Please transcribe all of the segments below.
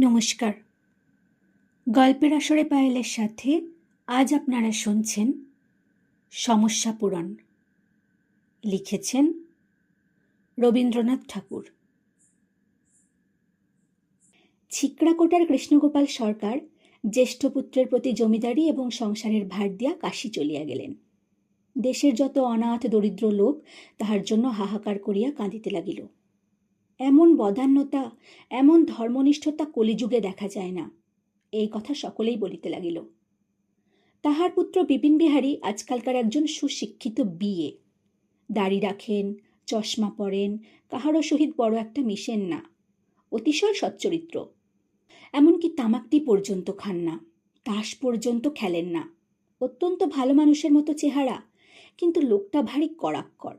নমস্কার। গল্পের আসরে পায়েলের সাথে আজ আপনারা শুনছেন সমস্যা পূরণ। লিখেছেন রবীন্দ্রনাথ ঠাকুর। ছিকড়াকোটার কৃষ্ণগোপাল সরকার জ্যেষ্ঠ পুত্রের প্রতি জমিদারি এবং সংসারের ভার দিয়া কাশী চলিয়া গেলেন। দেশের যত অনাথ দরিদ্র লোক তাহার জন্য হাহাকার করিয়া কাঁদিতে লাগিল। এমন বদান্যতা, এমন ধর্মনিষ্ঠতা কলিযুগে দেখা যায় না, এই কথা সকলেই বলিতে লাগিল। তাহার পুত্র বিপিন বিহারী আজকালকার একজন সুশিক্ষিত বিয়ে। দাড়ি রাখেন, চশমা পরেন, কাহারও সহিত বড় একটা মিশেন না, অতিশয় সচ্চরিত্র। এমনকি তামাকটি পর্যন্ত খান না, তাস পর্যন্ত খেলেন না। অত্যন্ত ভালো মানুষের মতো চেহারা, কিন্তু লোকটা ভারী কড়াক্কর।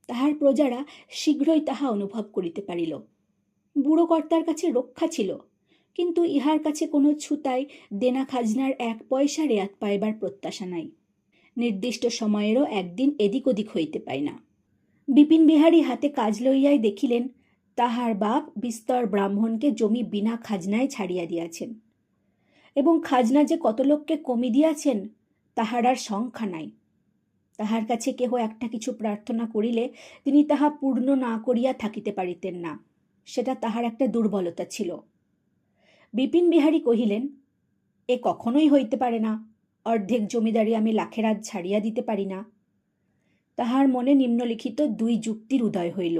তাহার প্রজারা শীঘ্রই তাহা অনুভব করিতে পারিল। বুড়ো কর্তার কাছে রক্ষা ছিল, কিন্তু ইহার কাছে কোনো ছুতায় দেনা খাজনার 1 পয়সা রেয়াত পাইবার প্রত্যাশা নাই। নির্দিষ্ট সময়েরও একদিন এদিক ওদিক হইতে পায় না। বিপিন বিহারী হাতে কাজ লইয়াই দেখিলেন তাহার বাপ বিস্তর ব্রাহ্মণকে জমি বিনা খাজনায় ছাড়িয়া দিয়াছেন, এবং খাজনা যে কত লোককে কমি দিয়াছেন তাহার আর সংখ্যা নাই। তাহার কাছে কেহ একটা কিছু প্রার্থনা করিলে তিনি তাহা পূর্ণ না করিয়া থাকিতে পারিতেন না, সেটা তাহার একটা দুর্বলতা ছিল। বিপিন বিহারী কহিলেন, এ কখনোই হইতে পারে না, অর্ধেক জমিদারি আমি লাখেরাত ছাড়িয়া দিতে পারি না। তাহার মনে নিম্নলিখিত 2 যুক্তির উদয় হইল।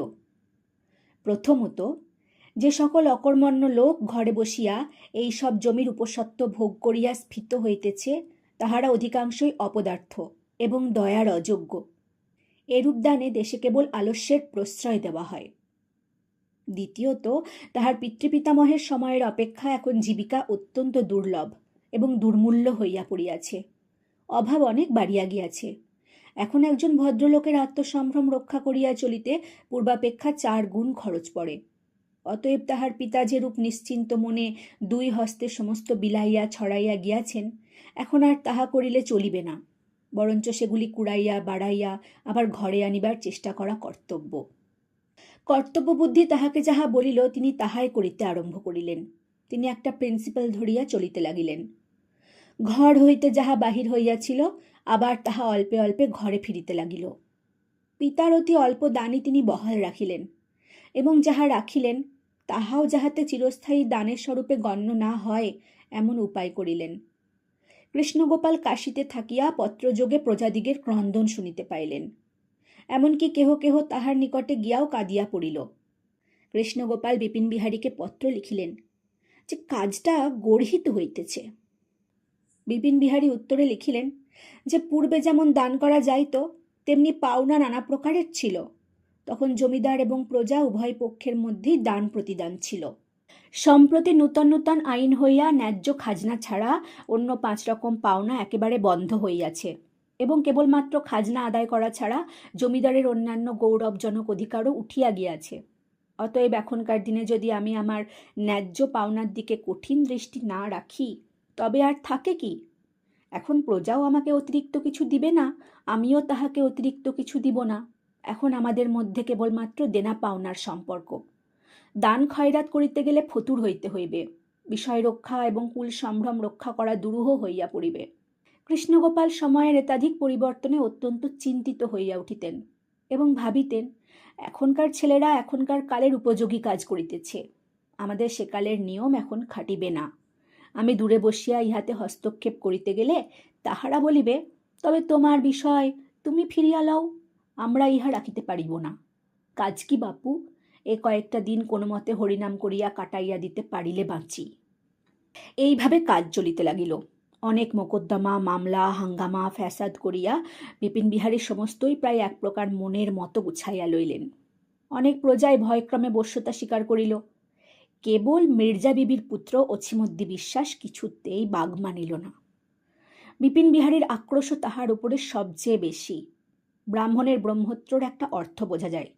প্রথমত, যে সকল অকর্মণ্য লোক ঘরে বসিয়া এই সব জমির উপসত্ত্ব ভোগ করিয়া স্ফীত হইতেছে, তাহারা অধিকাংশই অপদার্থ এবং দয়ার অযোগ্য। এরূপ দানে দেশে কেবল আলস্যের প্রশ্রয় দেওয়া হয়। দ্বিতীয়ত, তাহার পিতৃপিতামহের সময়ের অপেক্ষা এখন জীবিকা অত্যন্ত দুর্লভ এবং দুর্মূল্য হইয়া পড়িয়াছে। অভাব অনেক বাড়িয়া গিয়াছে। এখন একজন ভদ্রলোকের আত্মসম্ভ্রম রক্ষা করিয়া চলিতে পূর্বাপেক্ষা 4 গুণ খরচ পড়ে। অতএব তাহার পিতা যেরূপ নিশ্চিন্ত মনে 2 হস্তে সমস্ত বিলাইয়া ছড়াইয়া গিয়াছেন, এখন আর তাহা করিলে চলিবে না, বরঞ্চ সেগুলি কুড়াইয়া বাড়াইয়া আবার ঘরে আনিবার চেষ্টা করা কর্তব্য। কর্তব্যবুদ্ধি তাহাকে যাহা বলিল তিনি তাহাই করিতে আরম্ভ করিলেন। তিনি একটা প্রিন্সিপাল ধরিয়া চলিতে লাগিলেন। ঘর হইতে যাহা বাহির হইয়াছিল আবার তাহা অল্পে অল্পে ঘরে ফিরিতে লাগিল। পিতার অতি অল্প দানই তিনি বহাল রাখিলেন, এবং যাহা রাখিলেন তাহাও যাহাতে চিরস্থায়ী দানের স্বরূপে গণ্য না হয় এমন উপায় করিলেন। কৃষ্ণগোপাল কাশীতে থাকিয়া পত্রযোগে প্রজাদিগের ক্রন্দন শুনিতে পাইলেন। এমনকি কেহ কেহ তাহার নিকটে গিয়াও কাঁদিয়া পড়িল। কৃষ্ণগোপাল বিপিন বিহারীকে পত্র লিখিলেন যে কাজটা গর্হিত হইতেছে। বিপিন বিহারী উত্তরে লিখিলেন যে পূর্বে যেমন দান করা যাইত তেমনি পাওনা নানা প্রকারের ছিল। তখন জমিদার এবং প্রজা উভয় পক্ষের মধ্যেই দান প্রতিদান ছিল। সম্প্রতি নূতন নূতন আইন হইয়া ন্যায্য খাজনা ছাড়া অন্য 5 রকম পাওনা একেবারে বন্ধ হইয়াছে, এবং কেবলমাত্র খাজনা আদায় করা ছাড়া জমিদারের অন্যান্য গৌরবজনক অধিকারও উঠিয়া গিয়াছে। অতএব এখনকার দিনে যদি আমি আমার ন্যায্য পাওনার দিকে কঠিন দৃষ্টি না রাখি তবে আর থাকে কি? এখন প্রজাও আমাকে অতিরিক্ত কিছু দিবে না, আমিও তাহাকে অতিরিক্ত কিছু দিব না। এখন আমাদের মধ্যে কেবলমাত্র দেনা পাওনার সম্পর্ক। দান খয়রাত করিতে গেলে ফতুর হইতে হইবে। বিষয় রক্ষা এবং কুল সম্ভ্রম রক্ষা করা দুরূহ হইয়া পড়িবে। কৃষ্ণগোপাল সময়ের এতাধিক পরিবর্তনে অত্যন্ত চিন্তিত হইয়া উঠিতেন এবং ভাবিতেন, এখনকার ছেলেরা এখনকার কালের উপযোগী কাজ করিতেছে, আমাদের সেকালের নিয়ম এখন খাটিবে না। আমি দূরে বসিয়া ইহাতে হস্তক্ষেপ করিতে গেলে তাহারা বলিবে, তবে তোমার বিষয় তুমি ফিরিয়া লও, আমরা ইহা রাখিতে পারিব না। কাজ কি বাপু, এ কয়েকটা দিন কোনো মতে হরিনাম করিয়া কাটাইয়া দিতে পারিলে বাঁচি। এইভাবে কাজ চলিতে লাগিল। অনেক মোকদ্দমা, মামলা, হাঙ্গামা, ফ্যাসাদ করিয়া বিপিন বিহারীর সমস্তই প্রায় এক প্রকার মনের মতো গুছাইয়া লইলেন। অনেক প্রজায় ভয়ক্রমে বশ্যতা স্বীকার করিল। কেবল মির্জা বিবির পুত্র অছিমদ্দি বিশ্বাস কিছুতেই বাগ মানিল না। বিপিন বিহারীর আক্রোশ তাহার উপরে সবচেয়ে বেশি। ব্রাহ্মণের ব্রহ্মত্রর একটা অর্থ বোঝা যায়,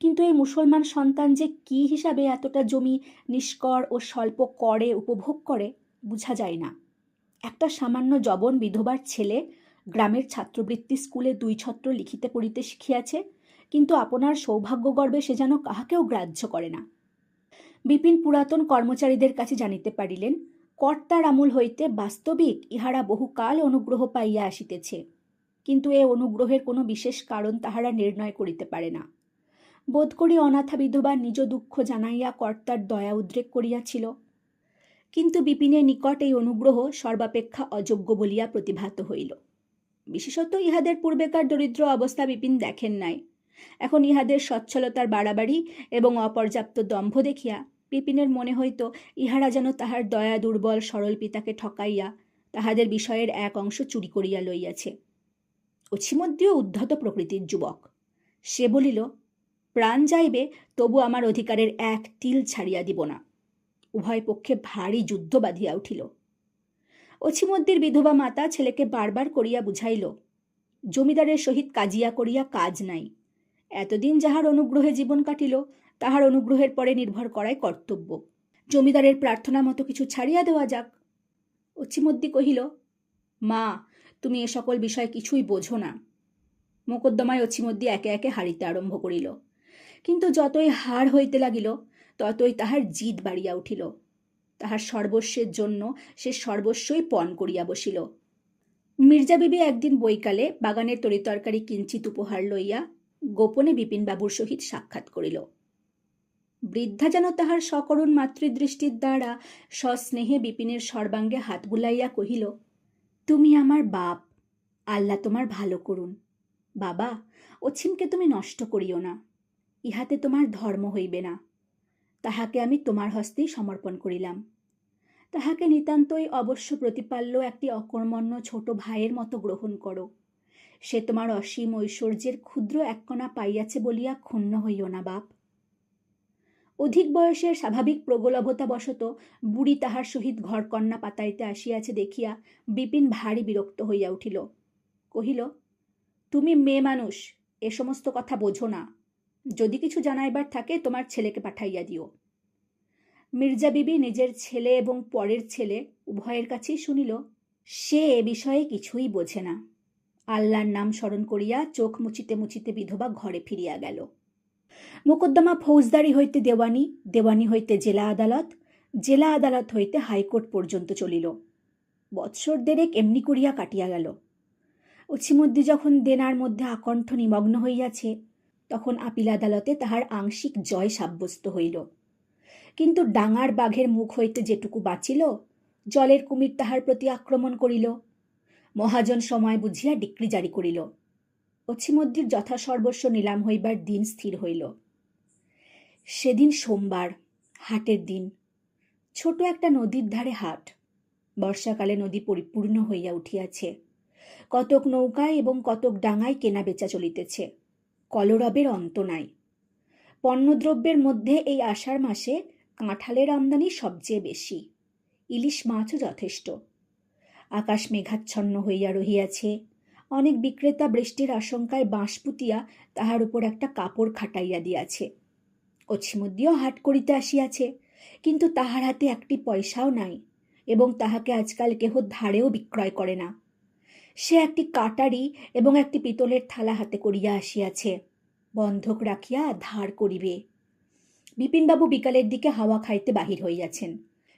কিন্তু এই মুসলমান সন্তান যে কি হিসাবে এতটা জমি নিষ্কর ও স্বল্প করে উপভোগ করে বুঝা যায় না। একটা সামান্য জবন বিধবার ছেলে গ্রামের ছাত্রবৃত্তি স্কুলে 2 ছত্র লিখিতে পড়িতে শিখিয়াছে, কিন্তু আপনার সৌভাগ্য গর্বে সে যেন কাহাকেও গ্রাহ্য করে না। বিপিন পুরাতন কর্মচারীদের কাছে জানিতে পারিলেন কর্তার আমূল হইতে বাস্তবিক ইহারা বহুকাল অনুগ্রহ পাইয়া আসিতেছে, কিন্তু এ অনুগ্রহের কোনো বিশেষ কারণ তাহারা নির্ণয় করিতে পারে না। বোধ করি অনাথা বিধবা নিজ দুঃখ জানাইয়া কর্তার দয়া উদ্রেক করিয়াছিল, কিন্তু বিপিনের নিকট এই অনুগ্রহ সর্বাপেক্ষা অযোগ্য বলিয়া প্রতিভাত হইল। বিশেষত ইহাদের পূর্বেকার দরিদ্র অবস্থা বিপিন দেখেন নাই। এখন ইহাদের সচ্ছলতার বাড়াবাড়ি এবং অপর্যাপ্ত দম্ভ দেখিয়া বিপিনের মনে হইত ইহারা যেন তাহার দয়া দুর্বল সরল পিতাকে ঠকাইয়া তাহাদের বিষয়ের এক অংশ চুরি করিয়া লইয়াছে। অছিমধ্যেও উদ্ধত প্রকৃতির যুবক, সে বলিল, প্রাণ যাইবে তবু আমার অধিকারের এক তিল ছাড়িয়া দিব না। উভয় পক্ষে ভারী যুদ্ধ বাঁধিয়া উঠিল। অছিমদ্দির বিধবা মাতা ছেলেকে বারবার করিয়া বুঝাইল, জমিদারের সহিত কাজিয়া করিয়া কাজ নাই। এতদিন যাহার অনুগ্রহে জীবন কাটিল তাহার অনুগ্রহের পরে নির্ভর করাই কর্তব্য। জমিদারের প্রার্থনা মতো কিছু ছাড়িয়া দেওয়া যাক। অছিমদ্দি কহিল, মা, তুমি এ সকল বিষয় কিছুই বোঝো না। মোকদ্দমায় অছিমদ্দি একে একে হারিতে আরম্ভ করিল, কিন্তু যতই হার হইতে লাগিল ততই তাহার জিদ বাড়িয়া উঠিল। তাহার সর্বস্বের জন্য সে সর্বস্বই পণ করিয়া বসিল। মির্জা বিবি একদিন বৈকালে বাগানের তরিতরকারি কিঞ্চিত উপহার লইয়া গোপনে বিপিনবাবুর সহিত সাক্ষাৎ করিল। বৃদ্ধা যেন তাহার সকরুণ মাতৃদৃষ্টির দ্বারা সস্নেহে বিপিনের সর্বাঙ্গে হাত বুলাইয়া কহিল, তুমি আমার বাপ, আল্লাহ তোমার ভালো করুন। বাবা, অছিমকে তুমি নষ্ট করিও না, ইহাতে তোমার ধর্ম হইবে না। তাহাকে আমি তোমার হস্তেই সমর্পণ করিলাম। তাহাকে নিতান্তই অবশ্য প্রতিপাল্য একটি অকর্মণ্য ছোট ভাইয়ের মতো গ্রহণ করো। সে তোমার অসীম ঐশ্বর্যের ক্ষুদ্র এককণা পাইয়াছে বলিয়া ক্ষুণ্ণ হইও না বাপ। অধিক বয়সের স্বাভাবিক প্রগলভতাবশত বুড়ি তাহার সহিত ঘরকন্যা পাতাইতে আসিয়াছে দেখিয়া বিপিন ভারী বিরক্ত হইয়া উঠিল। কহিল, তুমি মেয়ে মানুষ, এ সমস্ত কথা বোঝো না। যদি কিছু জানাইবার থাকে তোমার ছেলেকে পাঠাইয়া দিও। মির্জা বিবি নিজের ছেলে এবং পরের ছেলে উভয়ের কাছেই শুনিল, সে এ বিষয়ে কিছুই বোঝে না। আল্লাহর নাম স্মরণ করিয়া চোখ মুছিতে মুছিতে বিধবা ঘরে ফিরিয়া গেল। মোকদ্দমা ফৌজদারি হইতে দেওয়ানি, দেওয়ানি হইতে জেলা আদালত, জেলা আদালত হইতে হাইকোর্ট পর্যন্ত চলিল। বৎসর দেড়েক এমনি করিয়া কাটিয়া গেল। অছিমদ্দি যখন দেনার মধ্যে আকণ্ঠ নিমগ্ন হইয়াছে, তখন আপিল আদালতে তাহার আংশিক জয় সাব্যস্ত হইল। কিন্তু ডাঙার বাঘের মুখ হইতে যেটুকু বাঁচিল, জলের কুমির তাহার প্রতি আক্রমণ করিল। মহাজন সময় বুঝিয়া ডিক্রি জারি করিল। অছিমদ্দির যথাসর্বস্ব নিলাম হইবার দিন স্থির হইল। সেদিন সোমবার, হাটের দিন। ছোট একটা নদীর ধারে হাট। বর্ষাকালে নদী পরিপূর্ণ হইয়া উঠিয়াছে। কতক নৌকায় এবং কতক ডাঙায় কেনা বেচা চলিতেছে। কলরবের অন্ত নাই। পণ্যদ্রব্যের মধ্যে এই আষাঢ় মাসে কাঁঠালের আমদানি সবচেয়ে বেশি, ইলিশ মাছও যথেষ্ট। আকাশ মেঘাচ্ছন্ন হইয়া রহিয়াছে। অনেক বিক্রেতা বৃষ্টির আশঙ্কায় বাঁশ পুতিয়া তাহার উপর একটা কাপড় খাটাইয়া দিয়াছে। অছিমদ্দিও হাট করিতে আসিয়াছে, কিন্তু তাহার হাতে একটি পয়সাও নাই এবং তাহাকে আজকাল কেহ ধারেও বিক্রয় করে না। সে একটি কাটারি এবং একটি পিতলের থালা হাতে করিয়া আসিয়াছে, বন্ধক রাখিয়া ধার করিবে। বিপিনবাবু বিকালের দিকে হাওয়া খাইতে বাহির হইয়াছেন।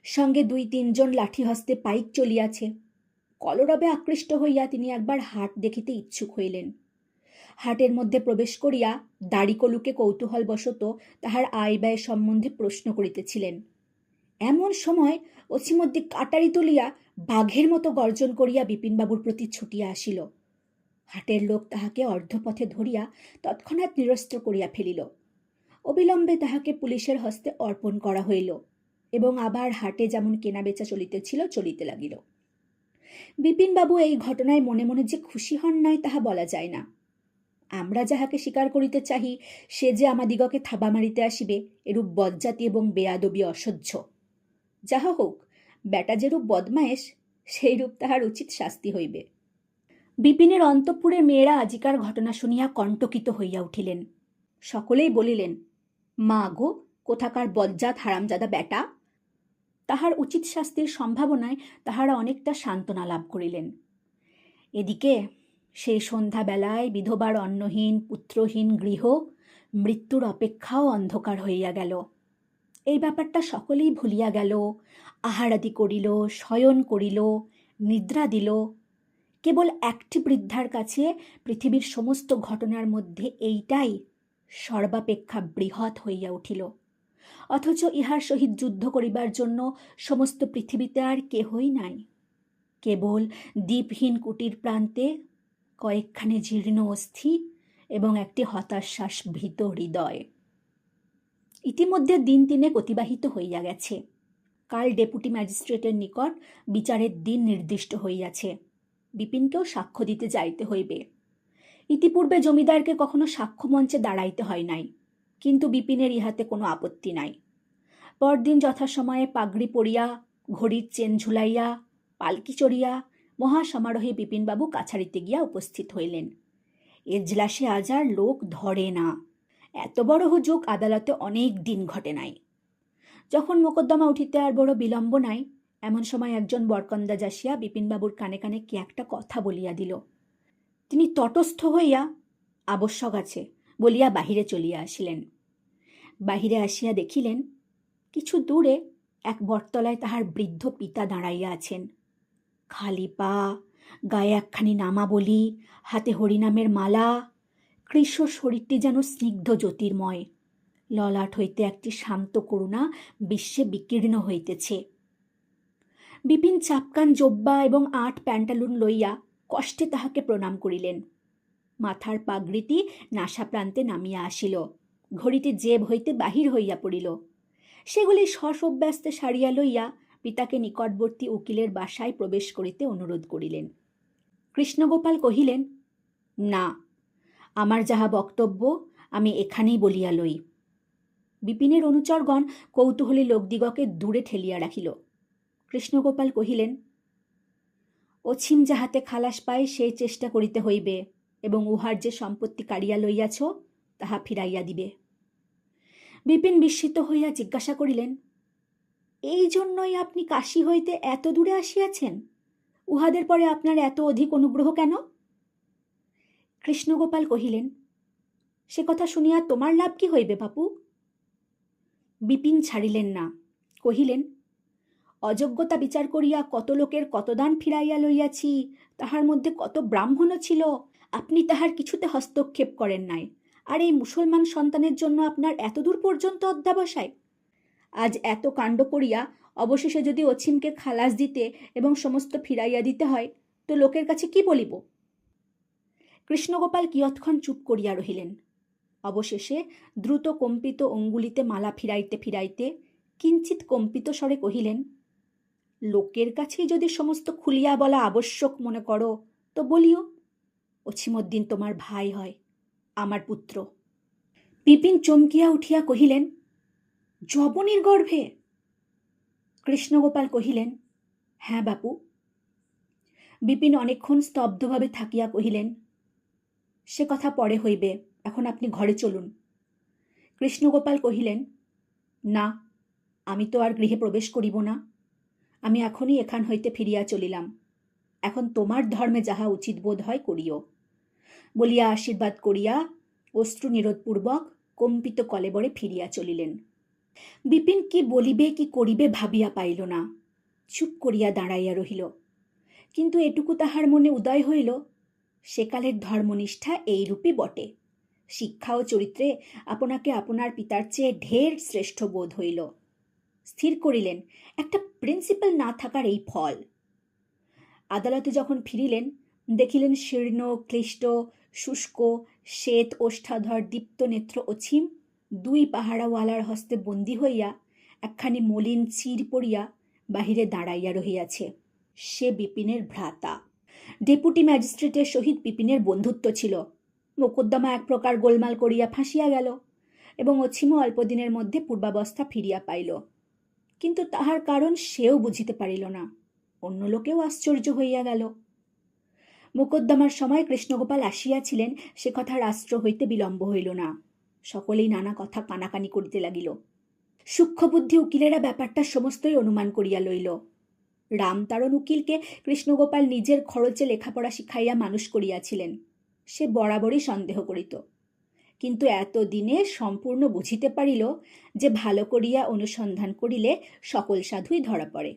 সঙ্গে ২-৩ জন লাঠি হস্তে পাইক চলিয়াছে। কলরবে আকৃষ্ট হইয়া তিনি একবার হাট দেখিতে ইচ্ছুক হইলেন। হাটের মধ্যে প্রবেশ করিয়া দাড়িকলুকে কৌতূহলবশত তাহার আয় ব্যয় সম্বন্ধে প্রশ্ন করিতেছিলেন। এমন সময় অছিমদ্দি কাটারি তুলিয়া বাঘের মতো গর্জন করিয়া বিপিনবাবুর প্রতি ছুটিয়া আসিল। হাটের লোক তাহাকে অর্ধপথে ধরিয়া তৎক্ষণাৎ নিরস্ত্র করিয়া ফেলিল। অবিলম্বে তাহাকে পুলিশের হস্তে অর্পণ করা হইল এবং আবার হাটে যেমন কেনাবেচা চলিতেছিল চলিতে লাগিল। বিপিনবাবু এই ঘটনায় মনে মনে যে খুশি হন নাই তাহা বলা যায় না। আমরা যাহাকে স্বীকার করিতে চাহি সে যে আমাদিগকে থাবা মারিতে আসিবে, এরূপ বজ্জাতি এবং বেয়াদবি অসহ্য। যাহা হোক, বেটা যেরূপ বদমায়েশ সেইরূপ তাহার উচিত শাস্তি হইবে। বিপিনের অন্তঃপুরের মেয়েরা আজিকার ঘটনা শুনিয়া কণ্টকিত হইয়া উঠিলেন। সকলেই বলিলেন, মা গো, কোথাকার বজ্জাত হারামজাদা বেটা। তাহার উচিত শাস্তির সম্ভাবনায় তাহারা অনেকটা সান্ত্বনা লাভ করিলেন। এদিকে সেই সন্ধ্যাবেলায় বিধবার অন্নহীন পুত্রহীন গৃহ মৃত্যুর অপেক্ষাও অন্ধকার হইয়া গেল। এই ব্যাপারটা সকলেই ভুলিয়া গেল। আহারাদি করিল, শয়ন করিল, নিদ্রা দিল। কেবল একটি বৃদ্ধার কাছে পৃথিবীর সমস্ত ঘটনার মধ্যে এইটাই সর্বাপেক্ষা বৃহৎ হইয়া উঠিল। অথচ ইহার সহিত যুদ্ধ করিবার জন্য সমস্ত পৃথিবীতে আর কেহই নাই। কেবল দ্বীপহীন কুটির প্রান্তে কয়েকখানি জীর্ণ অস্থি এবং একটি হতাশ্বাস ভীত হৃদয়। ইতিমধ্যে দিন তিনেক অতিবাহিত হইয়া গেছে। কাল ডেপুটি ম্যাজিস্ট্রেটের নিকট বিচারের দিন নির্দিষ্ট হইয়াছে। বিপিনকেও সাক্ষ্য দিতে যাইতে হইবে। ইতিপূর্বে জমিদারকে কখনো সাক্ষ্য মঞ্চে দাঁড়াইতে হয় নাই, কিন্তু বিপিনের ইহাতে কোনো আপত্তি নাই। পরদিন যথাসময়ে পাগড়ি পরিয়া, ঘড়ির চেন ঝুলাইয়া, পালকি চড়িয়া মহাসমারোহে বিপিনবাবু কাছারিতে গিয়া উপস্থিত হইলেন। এজলাসে আজ আর লোক ধরে না। এত বড় হুজুক আদালতে অনেক দিন ঘটে নাই। যখন মোকদ্দমা উঠিতে আর বড় বিলম্ব নাই, এমন সময় একজন বরকন্দাজ আসিয়া বিপিনবাবুর কানে কানে কি একটা কথা বলিয়া দিল। তিনি তটস্থ হইয়া আবশ্যক আছে বলিয়া বাহিরে চলিয়া আসিলেন। বাহিরে আসিয়া দেখিলেন কিছু দূরে এক বটতলায় তাহার বৃদ্ধ পিতা দাঁড়াইয়া আছেন। খালি পা, গায়ে একখানি নামাবলি, হাতে হরিনামের মালা, কৃশ শরীরটি যেন স্নিগ্ধ জ্যোতির্ময়। ললাট হইতে একটি শান্ত করুণা বিশ্বে বিকীর্ণ হইতেছে। বিপিন চাপকান জোব্বা এবং ৮ প্যান্টালুন লইয়া কষ্টে তাহাকে প্রণাম করিলেন। মাথার পাগড়িটি নাসা প্রান্তে নামিয়া আসিল, ঘড়িটি জেব হইতে বাহির হইয়া পড়িল। সেগুলি সসব্যস্তে সারিয়া লইয়া পিতাকে নিকটবর্তী উকিলের বাসায় প্রবেশ করিতে অনুরোধ করিলেন। কৃষ্ণগোপাল কহিলেন, না, আমার যাহা বক্তব্য আমি এখানেই বলিয়া লই। বিপিনের অনুচরগণ কৌতূহলী লোকদিগকে দূরে ঠেলিয়া রাখিল। কৃষ্ণগোপাল কহিলেন, অছিম যাহাতে খালাস পায় সেই চেষ্টা করিতে হইবে এবং উহার যে সম্পত্তি কাড়িয়া লইয়াছ তাহা ফিরাইয়া দিবে। বিপিন বিস্মিত হইয়া জিজ্ঞাসা করিলেন, এই জন্যই আপনি কাশী হইতে এত দূরে আসিয়াছেন? উহাদের পরে আপনার এত অধিক অনুগ্রহ কেন? কৃষ্ণগোপাল কহিলেন, সে কথা শুনিয়া তোমার লাভ কি হইবে বাপু? বিপিন ছাড়িলেন না, কহিলেন, অযোগ্যতা বিচার করিয়া কত লোকের কত দান ফিরাইয়া লইয়াছি, তাহার মধ্যে কত ব্রাহ্মণও ছিল, আপনি তাহার কিছুতে হস্তক্ষেপ করেন নাই, আর এই মুসলমান সন্তানের জন্য আপনার এত দূর পর্যন্ত অধ্যাবসায়। আজ এত কাণ্ড করিয়া অবশেষে যদি অছিমকে খালাস দিতে এবং সমস্ত ফিরাইয়া দিতে হয়, তো লোকের কাছে কি বলিব? কৃষ্ণগোপাল কিয়ৎক্ষণ চুপ করিয়া রহিলেন। অবশেষে দ্রুত কম্পিত অঙ্গুলিতে মালা ফিরাইতে ফিরাইতে কিঞ্চিত কম্পিত স্বরে কহিলেন, লোকের কাছেই যদি সমস্ত খুলিয়া বলা আবশ্যক মনে করো তো বলিও। অছিমুদ্দিন তোমার ভাই হয়, আমার পুত্র। বিপিন চমকিয়া উঠিয়া কহিলেন, যবনের গর্ভে? কৃষ্ণগোপাল কহিলেন, হ্যাঁ বাপু। বিপিন অনেকক্ষণ স্তব্ধভাবে থাকিয়া কহিলেন, সে কথা পরে হইবে, এখন আপনি ঘরে চলুন। কৃষ্ণগোপাল কহিলেন, না, আমি তো আর গৃহে প্রবেশ করিব না। আমি এখনই এখান হইতে ফিরিয়া চলিলাম। এখন তোমার ধর্মে যাহা উচিত বোধ হয় করিও, বলিয়া আশীর্বাদ করিয়া অশ্রু নিরোধপূর্বক কম্পিত কলেবরে ফিরিয়া চলিলেন। বিপিন কি বলিবে কি করিবে ভাবিয়া পাইল না, চুপ করিয়া দাঁড়াইয়া রহিল। কিন্তু এটুকু তাহার মনে উদয় হইল, সেকালের ধর্মনিষ্ঠা এইরূপই বটে। শিক্ষা ও চরিত্রে আপনাকে আপনার পিতার চেয়ে ঢের শ্রেষ্ঠ বোধ হইল। স্থির করিলেন একটা প্রিন্সিপাল না থাকার এই ফল। আদালতে যখন ফিরিলেন, দেখিলেন শীর্ণ ক্লিষ্ট শুষ্ক শ্বেত ওষ্ঠাধর দীপ্ত নেত্র অছিম 2 পাহারাওয়ালার হস্তে বন্দী হইয়া একখানি মলিন চির পড়িয়া বাহিরে দাঁড়াইয়া রহিয়াছে। সে বিপিনের ভ্রাতা। ডেপুটি ম্যাজিস্ট্রেটের সহিত বিপিনের বন্ধুত্ব ছিল। মোকদ্দমা এক প্রকার গোলমাল করিয়া ফাঁসিয়া গেল এবং অছিমও অল্পদিনের মধ্যে পূর্বাবস্থা ফিরিয়া পাইল। কিন্তু তাহার কারণ সেও বুঝিতে পারিল না। অন্য লোকেও আশ্চর্য হইয়া গেল। মোকদ্দমার সময় কৃষ্ণগোপাল আসিয়াছিলেন, সে কথা রাষ্ট্র হইতে বিলম্ব হইল না। সকলেই নানা কথা কানাকানি করিতে লাগিল। সূক্ষ্মবুদ্ধি উকিলেরা ব্যাপারটা সমস্তই অনুমান করিয়া লইল। রামতারণ উকিলকে কৃষ্ণগোপাল নিজের খরচে লেখাপড়া শিখাইয়া মানুষ করিয়াছিলেন। সে বরাবরই সন্দেহ করিত। কিন্তু এতদিনে সম্পূর্ণ বুঝিতে পারিল যে ভালো করিয়া অনুসন্ধান করিলে সকল সাধুই ধরা পড়ে।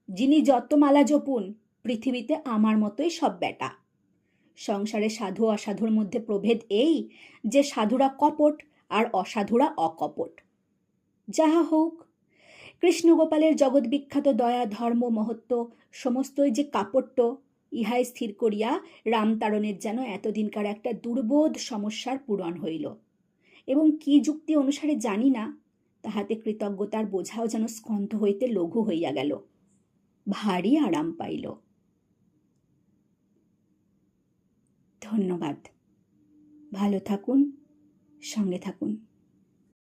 যিনি যত মালা জপুন, পৃথিবীতে আমার মতোই সব বেটা। সংসারে সাধু অসাধুর মধ্যে প্রভেদ এই যে সাধুরা কপট আর অসাধুরা অকপট। যাহা হোক, কৃষ্ণগোপালের জগৎবিখ্যাত দয়া, ধর্ম, মহত্ব সমস্তই যে কাপট্য, ইহাই স্থির করিয়া রামতারণের যেন এতদিনকার একটা দুর্বোধ সমস্যার পূরণ হইল, এবং কি যুক্তি অনুসারে জানি না, তাহাতে কৃতজ্ঞতার বোঝাও যেন স্কন্ধ হইতে লঘু হইয়া গেল, ভারী আরাম পাইল। ধন্যবাদ। ভালো থাকুন, সঙ্গে থাকুন।